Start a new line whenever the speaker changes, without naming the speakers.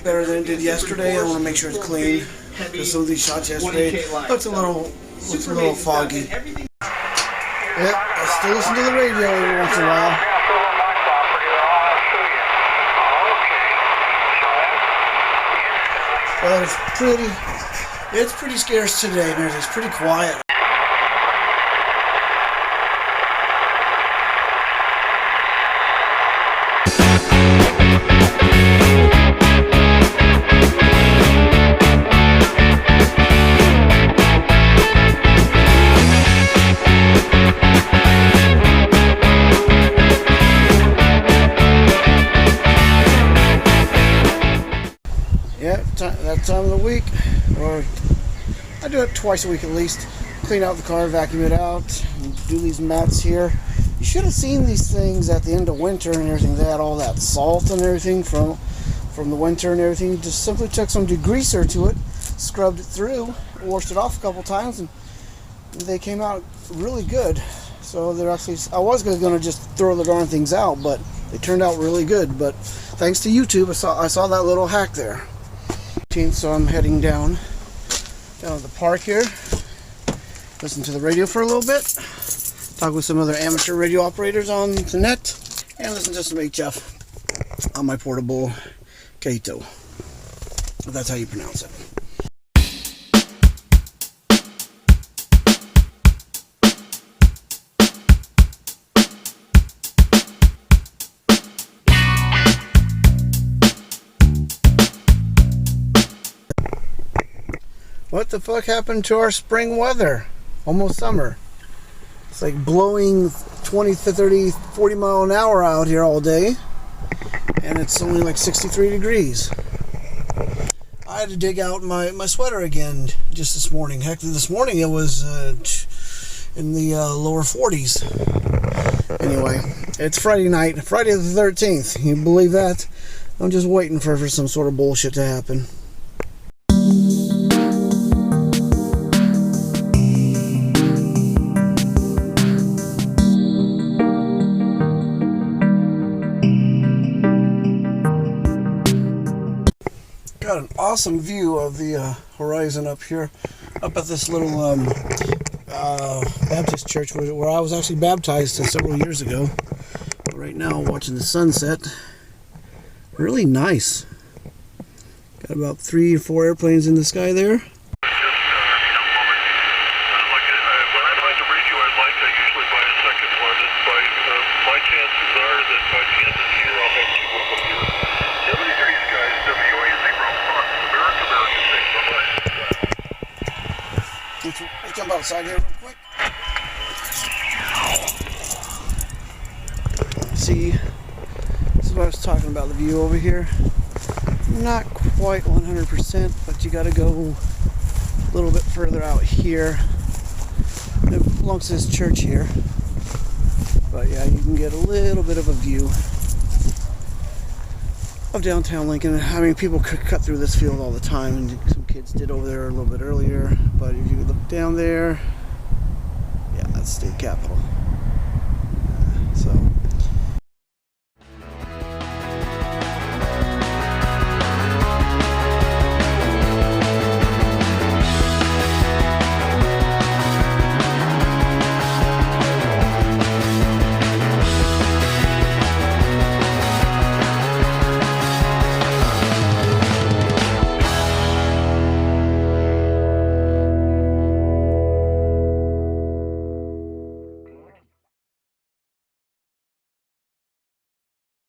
look better than it did yesterday. I want to make sure it's clean because some of these shots yesterday looks a little foggy. Yep, I still listen to the radio every once in a while. But it's pretty scarce today, man. It's pretty quiet. That time of the week, or I do it twice a week at least. Clean out the car, vacuum it out, and do these mats here. You should have seen these things at the end of winter and everything. They had all that salt and everything from the winter and everything. Just simply took some degreaser to it, scrubbed it through, washed it off a couple times, and they came out really good. So they're actually, I was going to just throw the darn things out, but they turned out really good. But thanks to YouTube, I saw that little hack there. So I'm heading down to the park here, listen to the radio for a little bit, talk with some other amateur radio operators on the net, and listen to some HF on my portable Kato. That's how you pronounce it. What the fuck happened to our spring weather? Almost summer. It's like blowing 20 to 30, 40 mile an hour out here all day. And it's only like 63 degrees. I had to dig out my sweater again just this morning. Heck, this morning it was in the lower 40s. Anyway, it's Friday night. Friday the 13th. Can you believe that? I'm just waiting for some sort of bullshit to happen. Got an awesome view of the horizon up here, up at this little Baptist church where I was actually baptized several years ago. Right now, watching the sunset. Really nice. Got about 3 or 4 airplanes in the sky there. Let's jump outside here real quick. See, this is what I was talking about, the view over here. Not quite 100%, but you got to go a little bit further out here. It belongs to this church here. But yeah, you can get a little bit of a view of downtown Lincoln. I mean, people could cut through this field all the time, and some kids did over there a little bit earlier. But if you look down there, yeah, that's State Capitol.